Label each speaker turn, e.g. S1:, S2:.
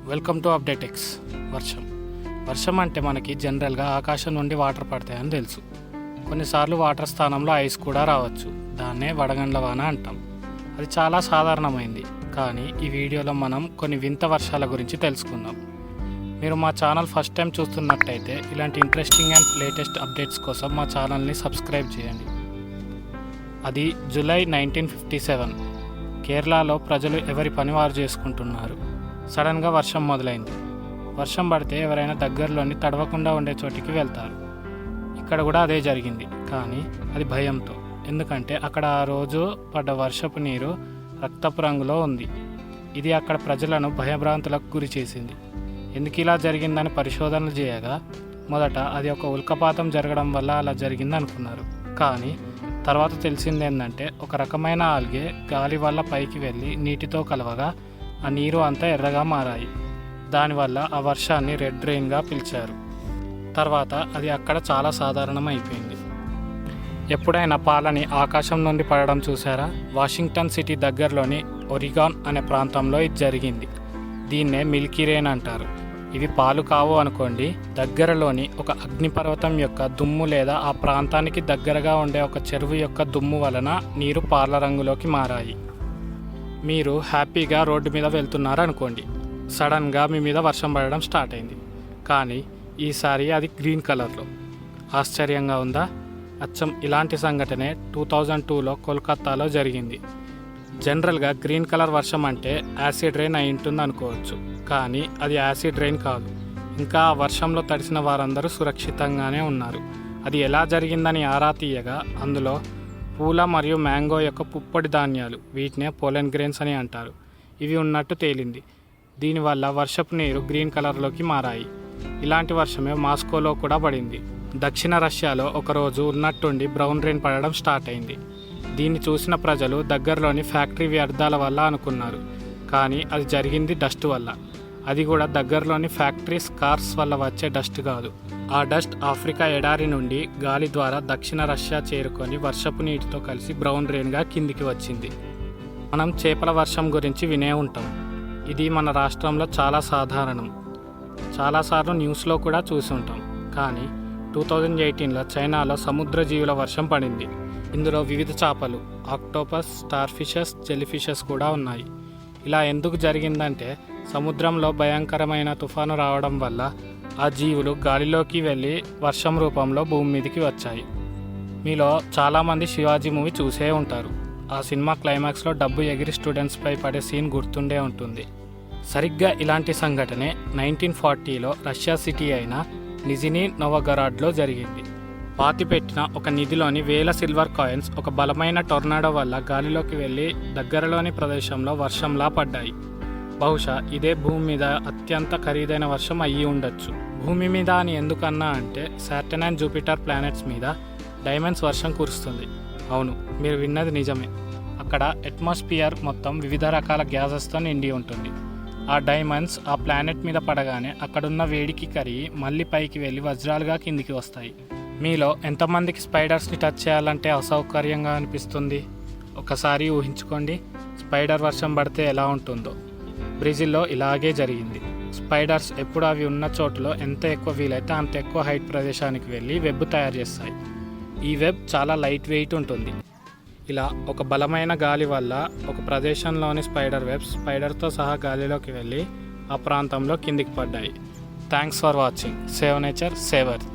S1: Welcome to అప్డేటెక్స్. వర్షం అంటే మనకి జనరల్గా ఆకాశం నుండి వాటర్ పడతాయని తెలుసు. కొన్నిసార్లు వాటర్ స్థానంలో ఐస్ కూడా రావచ్చు. దాన్నే వడగండ్ల వాన అంటాం. అది చాలా సాధారణమైంది. కానీ ఈ వీడియోలో మనం కొన్ని వింత వర్షాల గురించి తెలుసుకుందాం. మీరు మా ఛానల్ ఫస్ట్ టైం చూస్తున్నట్టయితే ఇలాంటి ఇంట్రెస్టింగ్ అండ్ లేటెస్ట్ అప్డేట్స్ కోసం మా ఛానల్ని సబ్స్క్రైబ్ చేయండి. అది జూలై 1957. కేరళలో ప్రజలు ఎవరి పని వారు చేసుకుంటున్నారు. సడన్గా వర్షం మొదలైంది. వర్షం పడితే ఎవరైనా దగ్గరలోని తడవకుండా ఉండే చోటికి వెళ్తారు. ఇక్కడ కూడా అదే జరిగింది. కానీ అది భయంతో. ఎందుకంటే అక్కడ ఆ రోజు పడ్డ వర్షపు నీరు రక్తపు రంగులో ఉంది. ఇది అక్కడ ప్రజలను భయభ్రాంతులకు గురి చేసింది. ఎందుకు ఇలా జరిగిందని పరిశోధనలు చేయగా మొదట అది ఒక ఉల్కపాతం జరగడం వల్ల అలా జరిగింది అనుకున్నారు. కానీ తర్వాత తెలిసింది ఏంటంటే ఒక రకమైన ఆల్గే గాలి వల్ల పైకి వెళ్ళి నీటితో కలవగా ఆ నీరు అంతా ఎర్రగా మారాయి. దానివల్ల ఆ వర్షాన్ని రెడ్ రెయిన్గా పిలిచారు. తర్వాత అది అక్కడ చాలా సాధారణం అయిపోయింది. ఎప్పుడైనా పాలని ఆకాశం నుండి పడడం చూసారా? వాషింగ్టన్ సిటీ దగ్గరలోని ఒరిగాన్ అనే ప్రాంతంలో ఇది జరిగింది. దీన్నే మిల్కీ రెయిన్ అంటారు. ఇవి పాలు కావు అనుకోండి. దగ్గరలోని ఒక అగ్నిపర్వతం యొక్క దుమ్ము లేదా ఆ ప్రాంతానికి దగ్గరగా ఉండే ఒక చెరువు యొక్క దుమ్ము వలన నీరు పాల రంగులోకి మారాయి. మీరు హ్యాపీగా రోడ్డు మీద వెళ్తున్నారు అనుకోండి. సడన్గా మీ మీద వర్షం పడడం స్టార్ట్ అయింది. కానీ ఈసారి అది గ్రీన్ కలర్లో. ఆశ్చర్యంగా ఉందా? అచ్చం ఇలాంటి సంఘటనే 2002లో కోల్కతాలో జరిగింది. జనరల్గా గ్రీన్ కలర్ వర్షం అంటే యాసిడ్ రెయిన్ అయి ఉంటుంది అనుకోవచ్చు. కానీ అది యాసిడ్ రెయిన్ కాదు. ఇంకా ఆ వర్షంలో తడిసిన వారందరూ సురక్షితంగానే ఉన్నారు. అది ఎలా జరిగిందని ఆరా తీయగా అందులో పూల మరియు మ్యాంగో యొక్క పుప్పొడి ధాన్యాలు, వీటినే పోలెన్ గ్రెయిన్స్ అని అంటారు, ఇవి ఉన్నట్టు తేలింది. దీనివల్ల వర్షపు నీరు గ్రీన్ కలర్లోకి మారాయి. ఇలాంటి వర్షమే మాస్కోలో కూడా పడింది. దక్షిణ రష్యాలో ఒకరోజు ఉన్నట్టుండి బ్రౌన్ రెయిన్ పడడం స్టార్ట్ అయింది. దీన్ని చూసిన ప్రజలు దగ్గరలోని ఫ్యాక్టరీ వ్యర్థాల వల్ల అనుకున్నారు. కానీ అది జరిగింది డస్ట్ వల్ల. అది కూడా దగ్గరలోని ఫ్యాక్టరీస్, కార్స్ వల్ల వచ్చే డస్ట్ కాదు. ఆ డస్ట్ ఆఫ్రికా ఎడారి నుండి గాలి ద్వారా దక్షిణ రష్యా చేరుకొని వర్షపు నీటితో కలిసి బ్రౌన్ రెయిన్గా కిందికి వచ్చింది. మనం చేపల వర్షం గురించి వినే ఉంటాం. ఇది మన రాష్ట్రంలో చాలా సాధారణం. చాలాసార్లు న్యూస్లో కూడా చూసి ఉంటాం. కానీ 2018లో చైనాలో సముద్ర జీవుల వర్షం పడింది. ఇందులో వివిధ చేపలు, octopus, star fishes, jelly fishes కూడా ఉన్నాయి. ఇలా ఎందుకు జరిగిందంటే సముద్రంలో భయంకరమైన తుఫాను రావడం వల్ల ఆ జీవులు గాలిలోకి వెళ్ళి వర్షం రూపంలో భూమి మీదకి వచ్చాయి. మీలో చాలామంది శివాజీ మూవీ చూసే ఉంటారు. ఆ సినిమా క్లైమాక్స్లో డబ్బు ఎగిరి స్టూడెంట్స్పై పడే సీన్ గుర్తుండే ఉంటుంది. సరిగ్గా ఇలాంటి సంఘటనే 1940లో రష్యా సిటీ అయిన నిజినీ నోవగరాడ్లో జరిగింది. పాతిపెట్టిన ఒక నిధిలోని వేల సిల్వర్ కాయిన్స్ ఒక బలమైన టొర్నాడో వల్ల గాలిలోకి వెళ్ళి దగ్గరలోని ప్రదేశంలో వర్షంలా పడ్డాయి. బహుశా ఇదే భూమి మీద అత్యంత ఖరీదైన వర్షం అయ్యి ఉండొచ్చు. భూమి మీద అని ఎందుకన్నా అంటే సాటర్న్ అండ్ జూపిటర్ ప్లానెట్స్ మీద డైమండ్స్ వర్షం కురుస్తుంది. అవును, మీరు విన్నది నిజమే. అక్కడ అట్మాస్ఫియర్ మొత్తం వివిధ రకాల గ్యాసెస్తో నిండి ఉంటుంది. ఆ డైమండ్స్ ఆ ప్లానెట్ మీద పడగానే అక్కడున్న వేడికి కరిగి మళ్ళీ పైకి వెళ్ళి వజ్రాలుగా కిందికి వస్తాయి. మీలో ఎంతమందికి స్పైడర్స్ని టచ్ చేయాలంటే అసౌకర్యంగా అనిపిస్తుంది? ఒకసారి ఊహించుకోండి, స్పైడర్ వర్షం పడితే ఎలా ఉంటుందో. బ్రెజిల్లో ఇలాగే జరిగింది. స్పైడర్స్ ఎప్పుడు అవి ఉన్న చోటులో ఎంత ఎక్కువ వీలైతే అంత ఎక్కువ హైట్ ప్రదేశానికి వెళ్ళి వెబ్ తయారు చేస్తాయి. ఈ వెబ్ చాలా లైట్ వెయిట్ ఉంటుంది. ఇలా ఒక బలమైన గాలి వల్ల ఒక ప్రదేశంలోని స్పైడర్ వెబ్స్ స్పైడర్తో సహా గాలిలోకి వెళ్ళి ఆ ప్రాంతంలో కిందికి పడ్డాయి. Thanks for watching. Save nature, save earth.